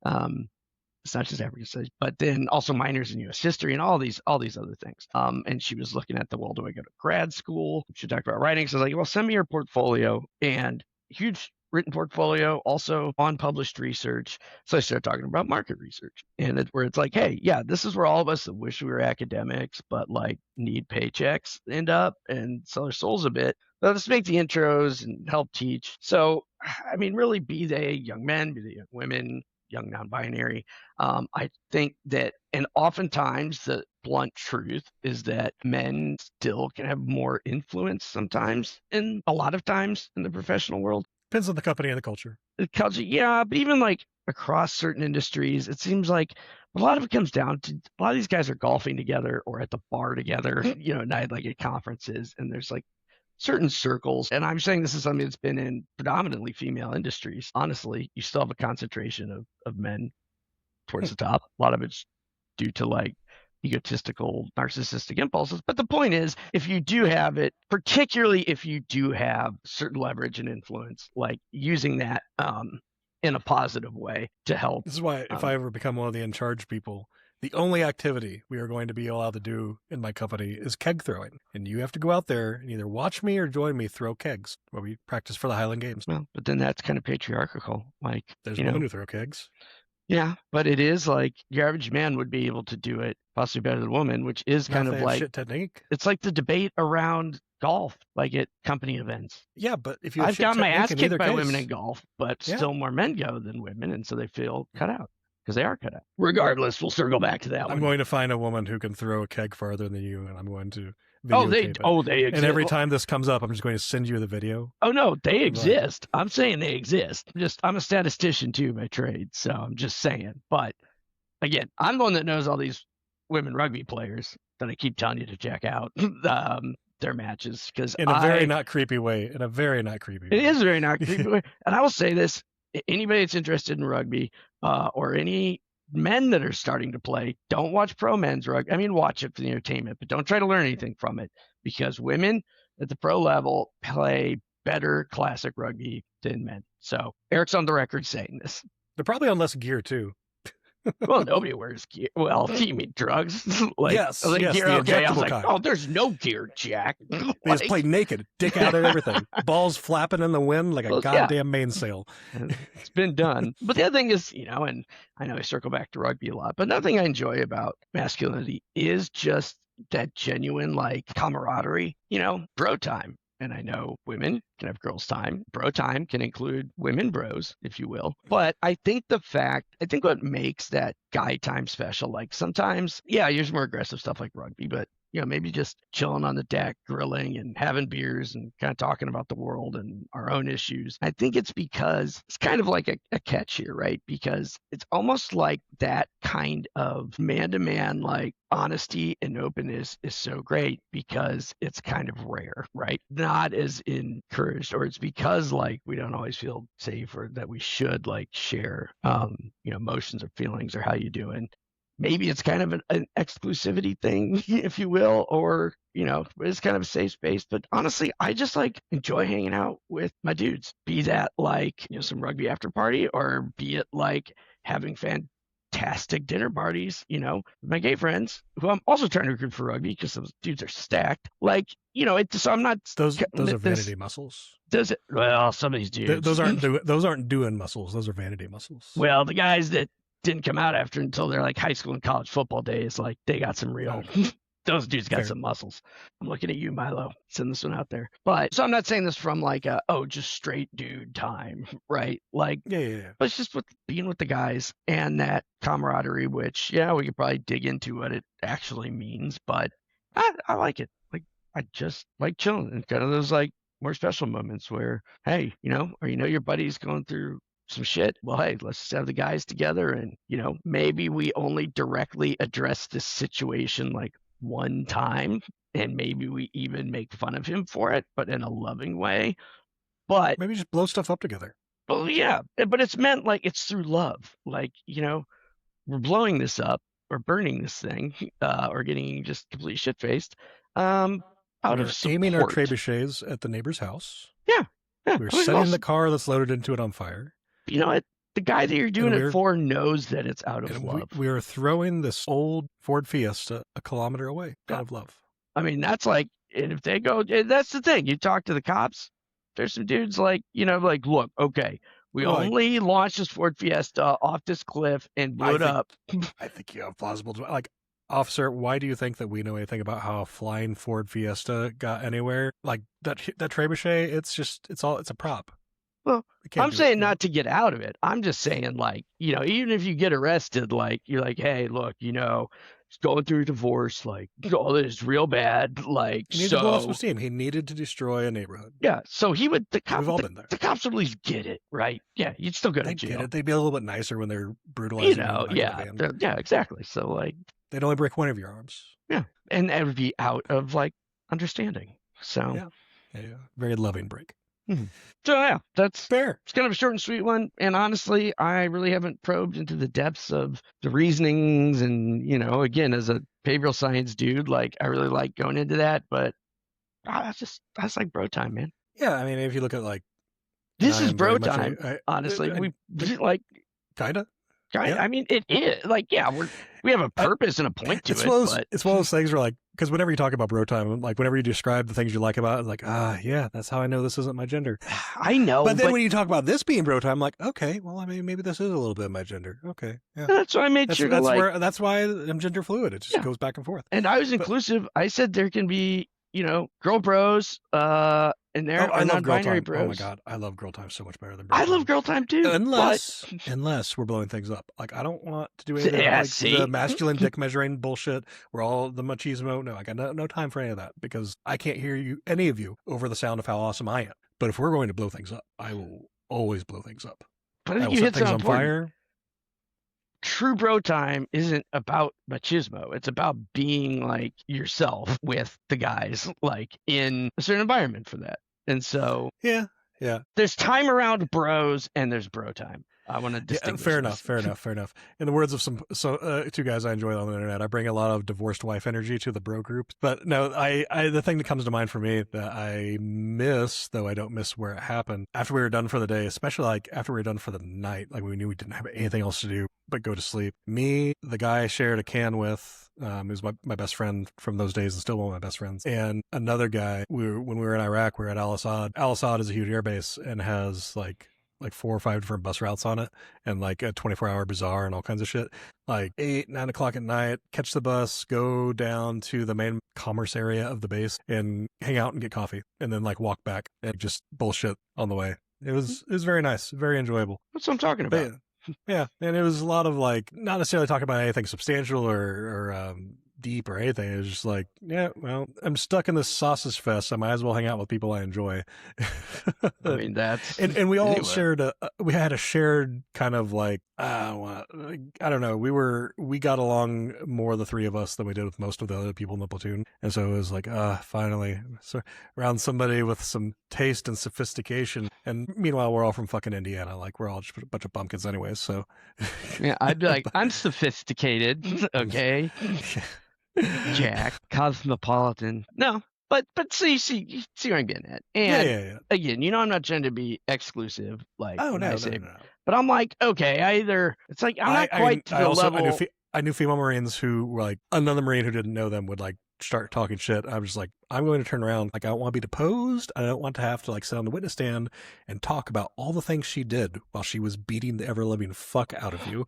It's not just African Studies, but then also minors in U.S. History and all these other things. And she was looking at do I go to grad school? She talked about writing. So I was like, well, send me your portfolio. And huge written portfolio, also unpublished research. So I started talking about market research, and where it's like, hey, yeah, this is where all of us that wish we were academics, but like need paychecks end up and sell our souls a bit. Let's make the intros and help teach. So, I mean, really be they young men, be they young women, young non-binary. I think that, and oftentimes the blunt truth is that men still can have more influence sometimes, and a lot of times in the professional world. Depends on the company and the culture. culture, yeah, but even like across certain industries, it seems like a lot of it comes down to a lot of these guys are golfing together or at the bar together, at night, like at conferences, and there's like certain circles. And I'm saying this is something that's been in predominantly female industries. Honestly, you still have a concentration of men towards the top. A lot of it's due to like egotistical, narcissistic impulses. But the point is, if you do have it, particularly if you do have certain leverage and influence, like using that in a positive way to help. This is why if I ever become one of the in charge people, the only activity we are going to be allowed to do in my company is keg throwing. And you have to go out there and either watch me or join me throw kegs where we practice for the Highland Games. Well, but then that's kind of patriarchal. Like, there's women who throw kegs. Yeah, but it is like your average man would be able to do it possibly better than a woman, which is kind of like shit technique. It's like the debate around golf, like at company events. Yeah, but if you I've got my ass kicked by women in golf, but still more men go than women, and so they feel cut out because they are cut out. Regardless, we'll circle back to that one. I'm going to find a woman who can throw a keg farther than you, and I'm going to they exist. And every time this comes up, I'm just going to send you the video. Oh no, they exist. I'm saying they exist. I'm a statistician too by trade, so I'm just saying. But again, I'm the one that knows all these women rugby players that I keep telling you to check out their matches because in a very not creepy way. It is a very not creepy way. And I will say this: anybody that's interested in rugby or any men that are starting to play, don't watch pro men's rugby. I mean, watch it for the entertainment, but don't try to learn anything from it because women at the pro level play better classic rugby than men. So Erik's on the record saying this. They're probably on less gear too. Well, nobody wears gear. Well, you mean drugs? Yes. Gear. Okay, I was like, oh, there's no gear, Jack. They just play naked, dick out and everything. Balls flapping in the wind like a goddamn mainsail. It's been done. But the other thing is, and I know I circle back to rugby a lot, but another thing I enjoy about masculinity is just that genuine, like, camaraderie, bro time. And I know women can have girls' time. Bro time can include women bros, if you will. But I think what makes that guy time special, like sometimes, there's more aggressive stuff like rugby, but maybe just chilling on the deck, grilling and having beers and kind of talking about the world and our own issues. I think it's because it's kind of like a catch here, right? Because it's almost like that kind of man-to-man, like honesty and openness is so great because it's kind of rare, right? Not as encouraged, or it's because like we don't always feel safe or that we should like share, emotions or feelings or how you doing. Maybe it's kind of an exclusivity thing, if you will, or, it's kind of a safe space. But honestly, I just like enjoy hanging out with my dudes, be that like, some rugby after party or be it like having fantastic dinner parties, with my gay friends who I'm also trying to recruit for rugby because those dudes are stacked. Like, so I'm not. Those are vanity muscles. Does it? Well, some of these dudes. Those aren't doing muscles. Those are vanity muscles. Well, the guys that didn't come out after until they're like high school and college football days, like they got some real those dudes got some muscles. I'm looking at you, Milo. Send this one out there. But so I'm not saying this from like just straight dude time, right? Like yeah. But it's just with being with the guys and that camaraderie, which we could probably dig into what it actually means, but I like it. Like I just like chilling and kind of those like more special moments where, hey, or your buddy's going through some shit. Well, hey, let's just have the guys together and, maybe we only directly address this situation like one time and maybe we even make fun of him for it, but in a loving way. But maybe just blow stuff up together. Well, yeah, but it's meant like it's through love. Like, we're blowing this up or burning this thing or getting just completely shit-faced out of support. Aiming our trebuchets at the neighbor's house. Yeah. We're setting the car that's loaded into it on fire. You know what? The guy that you're doing it for knows that it's out of love. We are throwing this old Ford Fiesta a kilometer away out of love. I mean, that's like, and if they go, that's the thing. You talk to the cops, there's some dudes like, like, look, okay, we only launched this Ford Fiesta off this cliff and blew it up. I think you have plausible, like, officer, why do you think that we know anything about how a flying Ford Fiesta got anywhere? Like that trebuchet, it's a prop. Well, We can't I'm do saying it. not to get out of it. I'm just saying, like, even if you get arrested, like, you're like, hey, look, he's going through a divorce, like, all this is real bad, like, He needed to blow off some so steam. He needed to destroy a neighborhood. yeah. So the We've all been there. the cops would at least get it, right? Yeah, you'd still go to They'd jail. get it. They'd be a little bit nicer when they're brutalizing you in the back Yeah, of the van. yeah, exactly. So like, They'd only break one of your arms. yeah, and that would be out of like understanding. So Yeah. Very loving break. So yeah, that's fair. It's kind of a short and sweet one. And honestly, I really haven't probed into the depths of the reasonings. And, again, as a behavioral science dude, like I really like going into that. But that's like bro time, man. Yeah. I mean, if you look at like. This is bro time. Honestly, we like. Kinda. Yeah. I mean, it is like, yeah, we have a purpose and a point to it. It's one of those things where like, because whenever you talk about bro time, like whenever you describe the things you like about it, like, yeah, that's how I know this isn't my gender. I know. But then when you talk about this being bro time, I'm like, okay, well, I mean, maybe this is a little bit of my gender. Okay. Yeah. That's why I made sure that's why I'm gender fluid. It just goes back and forth. And I was inclusive. I said there can be, girl bros, and there are non-binary bros. Oh my God. I love girl time so much better than bro time. I love girl time too. Unless we're blowing things up. Like, I don't want to do anything like the masculine dick measuring bullshit where all the machismo. No, I got no time for any of that because I can't hear any of you over the sound of how awesome I am. But if we're going to blow things up, I will always blow things up. But I think you hit things on fire. True bro time isn't about machismo. It's about being like yourself with the guys, like in a certain environment for that. And so, yeah, there's time around bros and there's bro time. I want to distinguish. Fair enough. In the words of two guys I enjoy on the internet, I bring a lot of divorced wife energy to the bro group. But no, I the thing that comes to mind for me that I miss, though I don't miss where it happened, after we were done for the day, especially like after we were done for the night, like we knew we didn't have anything else to do but go to sleep. Me, the guy I shared a can with, who's my best friend from those days and still one of my best friends, and another guy, when we were in Iraq, we were at Al Asad. Al Asad is a huge airbase and has like 4 or 5 different bus routes on it and like a 24-hour bazaar and all kinds of shit. Like 8, 9 o'clock at night, catch the bus, go down to the main commerce area of the base and hang out and get coffee and then like walk back and just bullshit on the way. It was very nice, very enjoyable. That's what I'm talking about. Yeah. And it was a lot of like, not necessarily talking about anything substantial or deep or anything. It was just like, yeah, well, I'm stuck in this sausage fest. I might as well hang out with people I enjoy. I mean, that's and we all shared we had a shared kind of like I don't know, we got along more the three of us than we did with most of the other people in the platoon, and so it was like finally around somebody with some taste and sophistication. And meanwhile, we're all from fucking Indiana, like we're all just a bunch of bumpkins anyways. So yeah, I'd be like, I'm sophisticated, okay. Jack, cosmopolitan. No, but see where I'm getting at. And again, I'm not trying to be exclusive, like no. But I'm like, okay, it's like I'm not quite to the level. I knew female Marines who were like, another Marine who didn't know them would like start talking shit. I was just like, I'm going to turn around. Like, I don't want to be deposed. I don't want to have to like sit on the witness stand and talk about all the things she did while she was beating the ever living fuck out of you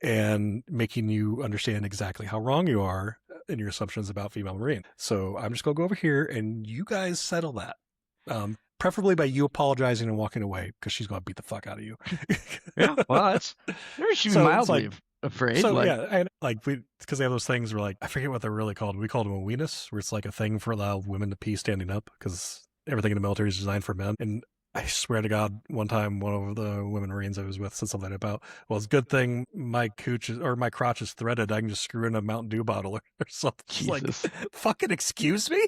and making you understand exactly how wrong you are in your assumptions about female Marine. So I'm just going to go over here and you guys settle that. Preferably by you apologizing and walking away because she's going to beat the fuck out of you. Yeah, well, she was mildly afraid. So and because they have those things where like, I forget what they're really called. We called them a weenus, where it's like a thing for allow women to pee standing up because everything in the military is designed for men. And I swear to God, one time one of the women Marines I was with said something about, well, it's a good thing my crotch is threaded. I can just screw in a Mountain Dew bottle or something. Jesus. Like, fucking excuse me?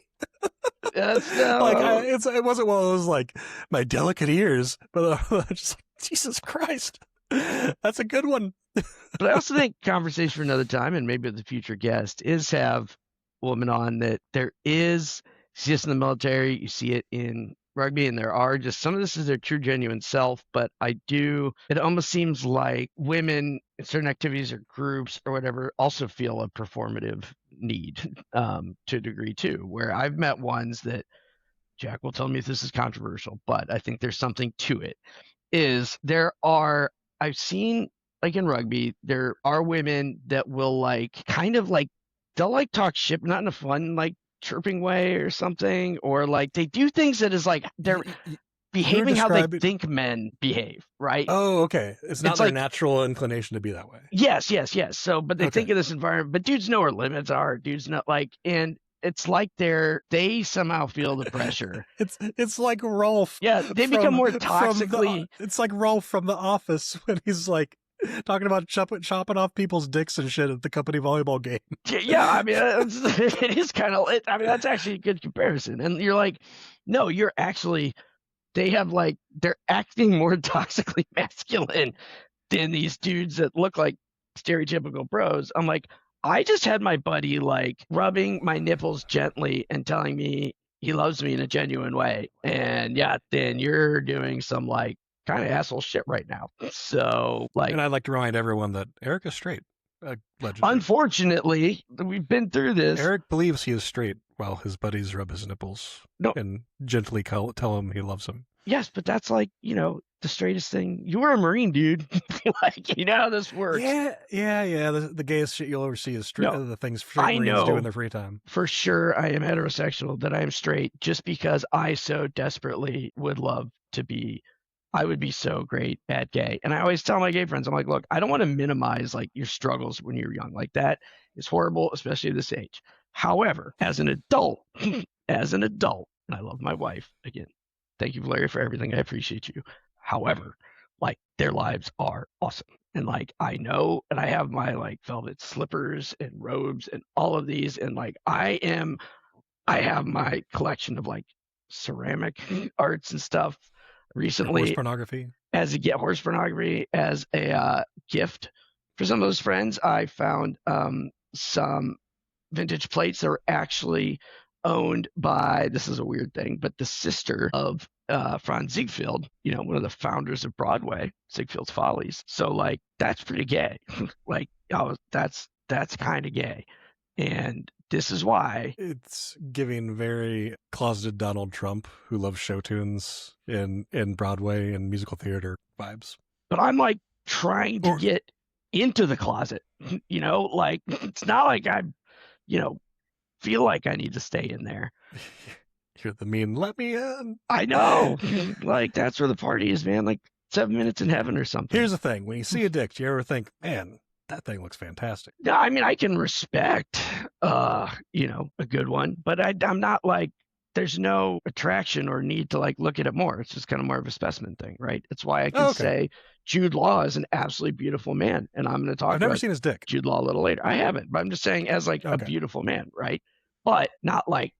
Yes, no. Like, it wasn't one of those like my delicate ears, but just like, Jesus Christ, that's a good one. But I also think conversation for another time, and maybe with a future guest, is have a woman on that there is, you see this in the military, you see it in rugby, and there are just some of this is their true genuine self, but it almost seems like women in certain activities or groups or whatever also feel a performative need to a degree too, where I've met ones that, Jack will tell me if this is controversial, but I think there's something to it, is I've seen like in rugby, there are women that will like kind of like, they'll like talk shit, not in a fun like chirping way or something, or like they do things that is like behaving how they describing- think men behave, right? Oh, okay. It's not It's their like- natural inclination to be that way. Yes. So, but they Okay. think of this environment, but dudes know where limits are. Dudes know, like, and it's like they somehow feel the pressure. It's like Rolf. Yeah, they become more toxically. It's like Rolf from The Office when he's like talking about chopping off people's dicks and shit at the company volleyball game. Yeah, I mean, it is kind of. I mean, that's actually a good comparison. And you're like, no, you're actually. They have like they're acting more toxically masculine than these dudes that look like stereotypical bros. I'm like, I just had my buddy like rubbing my nipples gently and telling me he loves me in a genuine way. And yeah, then you're doing some like kind of asshole shit right now. So like, And I'd like to remind everyone that Erik is straight. Allegedly. unfortunately, we've been through this. Erik believes he is straight while his buddies rub his nipples and gently tell him he loves him. Yes, but that's like, the straightest thing. You were a Marine, dude. Like, you know how this works. Yeah. The gayest shit you'll ever see is the things straight Marines do in their free time. For sure, I am heterosexual, that I am straight, just because I so desperately would love to be. I would be so great at gay. And I always tell my gay friends, I'm like, look, I don't want to minimize like your struggles when you're young. Like that is horrible, especially at this age. However, as an adult, and I love my wife again. Thank you, Valeria, for everything. I appreciate you. However, like their lives are awesome. And like I know, and I have my like velvet slippers and robes and all of these. And like I have my collection of like ceramic arts and stuff recently. Horse pornography. Horse pornography as a gift for some of those friends. I found some vintage plates that are actually owned by, this is a weird thing, but the sister of Franz Ziegfeld, one of the founders of Broadway, Ziegfeld's Follies. So like that's pretty gay. Like, that's kind of gay. And this is why it's giving very closeted Donald Trump who loves show tunes in Broadway and musical theater vibes. But I'm like trying to get into the closet, like it's not like I, feel like I need to stay in there. You're the mean, let me in. I know. Like that's where the party is, man. Like 7 minutes in heaven or something. Here's the thing. When you see a dick, do you ever think, man, that thing looks fantastic? Yeah, I mean, I can respect, a good one, but I'm not like, there's no attraction or need to like look at it more. It's just kind of more of a specimen thing, right? It's why I can say Jude Law is an absolutely beautiful man, and I'm going to talk. I've never seen his dick. Jude Law a little later. I haven't, but I'm just saying as like a beautiful man, right? But not like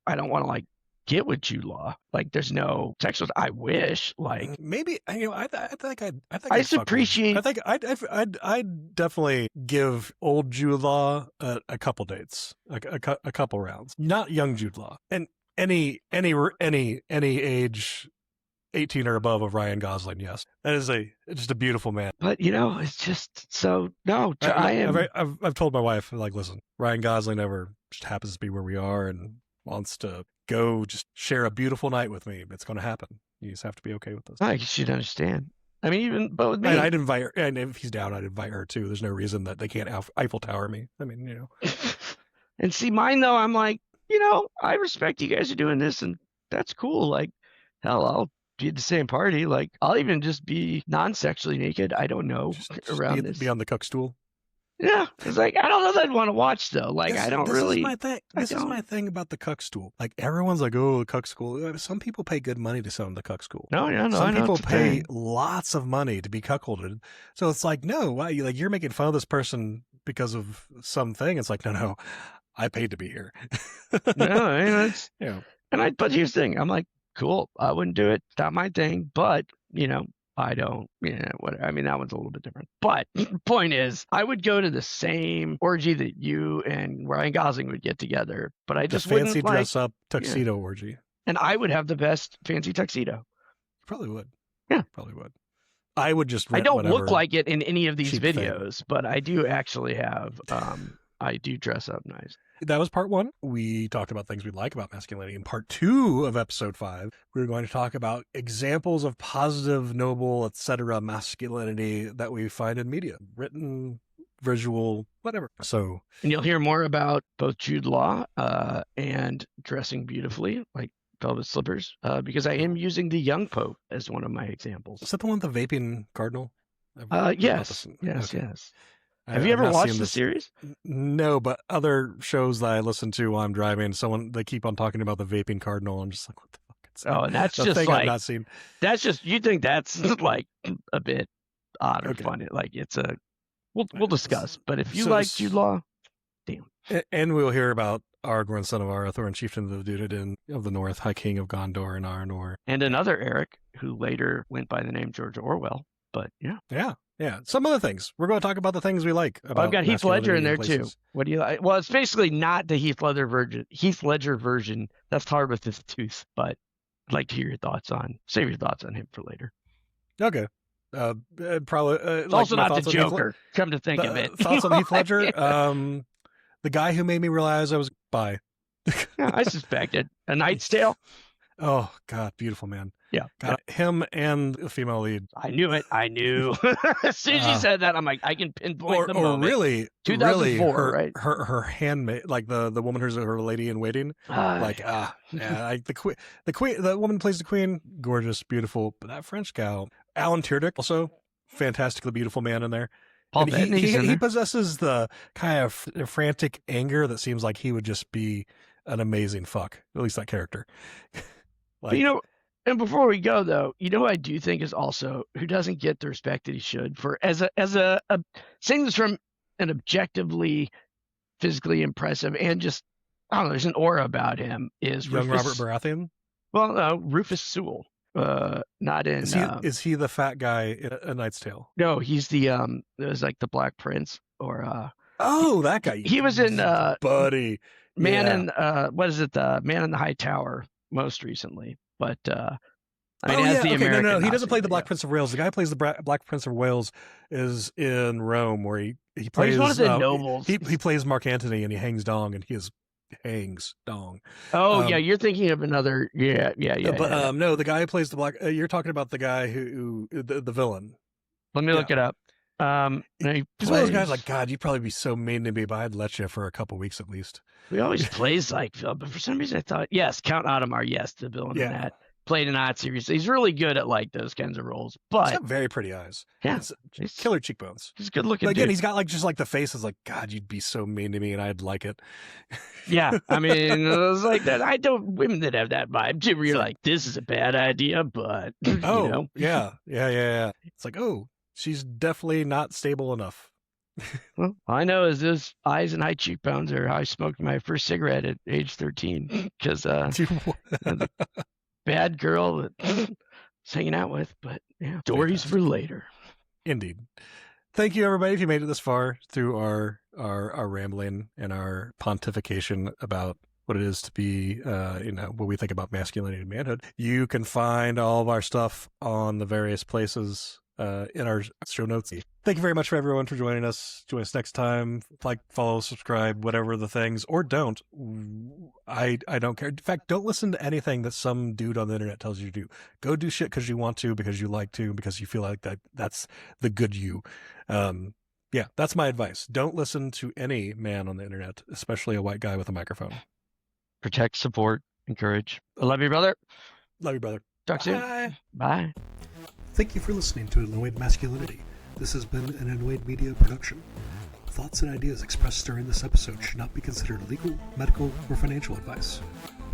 I don't want to like get with Jude Law. Like there's no sexual. I wish like maybe I think I just appreciate. I think I'd definitely give old Jude Law a couple dates, a couple rounds. Not young Jude Law, and any age 18 or above of Ryan Gosling. Yes, that is just a beautiful man. But it's just so no. I've told my wife, like, listen, Ryan Gosling never just happens to be where we are and wants to go just share a beautiful night with me. It's going to happen. You just have to be okay with this. I should understand. I mean, but with me, and I'd invite her, and if he's down, I'd invite her too. There's no reason that they can't Eiffel Tower me. I mean, And see, mine though, I'm like, I respect you guys are doing this, and that's cool. Like, hell, I'll be at the same party. Like, I'll even just be non-sexually naked. I don't know around this. Be on the cuck stool. Yeah, it's like I don't know that I'd want to watch though. Like I don't really. This is my thing. This is my thing about the cuck stool. Like everyone's like, oh, the cuck school. Some people pay good money to sit on the cuck school. No. Some people pay lots of money to be cuckolded. So it's like, no, why? Like you're making fun of this person because of something. It's like, no, I paid to be here. No, it's But here's the thing. I'm like, cool. I wouldn't do it. Not my thing. But I don't, whatever. I mean, that one's a little bit different. But point is, I would go to the same orgy that you and Ryan Gosling would get together, but I just wouldn't fancy dress up tuxedo orgy. And I would have the best fancy tuxedo. You probably would. Yeah. Probably would. I would just I don't look like it in any of these videos, thing. But I do actually have, I do dress up nice. That was part 1. We talked about things we like about masculinity. In part 2 of episode 5, we're going to talk about examples of positive, noble, etc. masculinity that we find in media, written, visual, whatever. And you'll hear more about both Jude Law and dressing beautifully, like velvet slippers because I am using the young Pope as one of my examples. Is that the one with the vaping cardinal? Yes. Okay. Have you ever watched the series? No, but other shows that I listen to while I'm driving, they keep on talking about the vaping cardinal. I'm just like, what the fuck? Oh, and that's the just thing like I've not seen. That's just you think that's like a bit odd or funny. Like it's a we'll discuss. But if you like Jude Law, damn. And we'll hear about Aragorn, son of Arathorn, chieftain of the Dunedain of the North, High King of Gondor and Arnor, and another Erik who later went by the name George Orwell. But yeah. Some other things. We're going to talk about the things we like. I've got Heath Ledger in there too. What do you like? Well, it's basically not the Heath Ledger version. That's hard with his tooth, but I'd like to hear your thoughts on. Save your thoughts on him for later. Okay. Probably. It's also not the Joker. Come to think of it. Thoughts on Heath Ledger? The guy who made me realize I was bi. I suspected. A Knight's Tale. Oh God, beautiful man. Yeah. God, him and the female lead. I knew it. I knew. As soon as you said that, I'm like, I can pinpoint the moment. Really, 2004, right? Her handmaid, like the woman who's her lady in waiting. Like the queen, the woman who plays the queen, gorgeous, beautiful. But that French gal, Alan Tudyk, also fantastically beautiful man in there. Paul Bettany's in there. He possesses the kind of frantic anger that seems like he would just be an amazing fuck. At least that character. But, and before we go though, who I do think is also who doesn't get the respect that he should for as a saying this from an objectively physically impressive and just I don't know, there's an aura about him is young Rufus, Robert Baratheon. Well, no, Rufus Sewell. Not in. Is he the fat guy in A Knight's Tale? No, he's the it was like the Black Prince or. Oh, that guy. He was in Buddy. Man in what is it? The Man in the High Tower most recently, but he doesn't play the Black Prince of Wales. The guy who plays the Black Prince of Wales is in Rome, where he plays. He's one of the nobles. He plays Mark Antony, and he hangs dong, and hangs dong. Oh yeah, you're thinking of another. Yeah. But no, the guy who plays the Black. You're talking about the guy who the villain. Let me look it up. He's one of those guys like, God, you'd probably be so mean to me, but I'd let you for a couple weeks at least. He always plays like Phil, but for some reason I thought, yes, Count Adamar, yes, the villain in that. Played in that series. He's really good at like those kinds of roles. But he's got very pretty eyes. Yeah. He's killer cheekbones. He's good looking. But again, dude. he's got like just like the face is like, God, you'd be so mean to me and I'd like it. Yeah. I mean, it was like that. I don't women that have that vibe too, where you're like, this is a bad idea, but Yeah. It's like, oh, she's definitely not stable enough. Well, all I know is those eyes and high cheekbones are how I smoked my first cigarette at age 13 because the bad girl that I was hanging out with. But yeah, stories for later. Indeed. Thank you, everybody, if you made it this far through our rambling and our pontification about what it is to be, what we think about masculinity and manhood. You can find all of our stuff on the various places in our show notes. Thank you very much for everyone for joining us. Join us next time. Like, follow, subscribe, whatever the things, or don't. I don't care. In fact, don't listen to anything that some dude on the internet tells you to do. Go do shit because you want to, because you like to, because you feel like that's the good you. Yeah, that's my advice. Don't listen to any man on the internet, especially a white guy with a microphone. Protect, support, encourage. I love you, brother. Love you, brother. Talk soon. Bye. Thank you for listening to Annoyed Masculinity. This has been an Annoyed Media production. Thoughts and ideas expressed during this episode should not be considered legal, medical, or financial advice.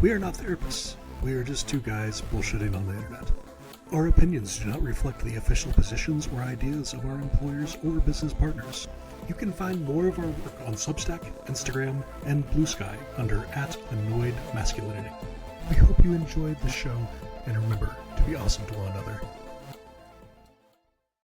We are not therapists. We are just two guys bullshitting on the internet. Our opinions do not reflect the official positions or ideas of our employers or business partners. You can find more of our work on Substack, Instagram, and Blue Sky under @AnnoyedMasculinity. We hope you enjoyed the show, and remember to be awesome to one another.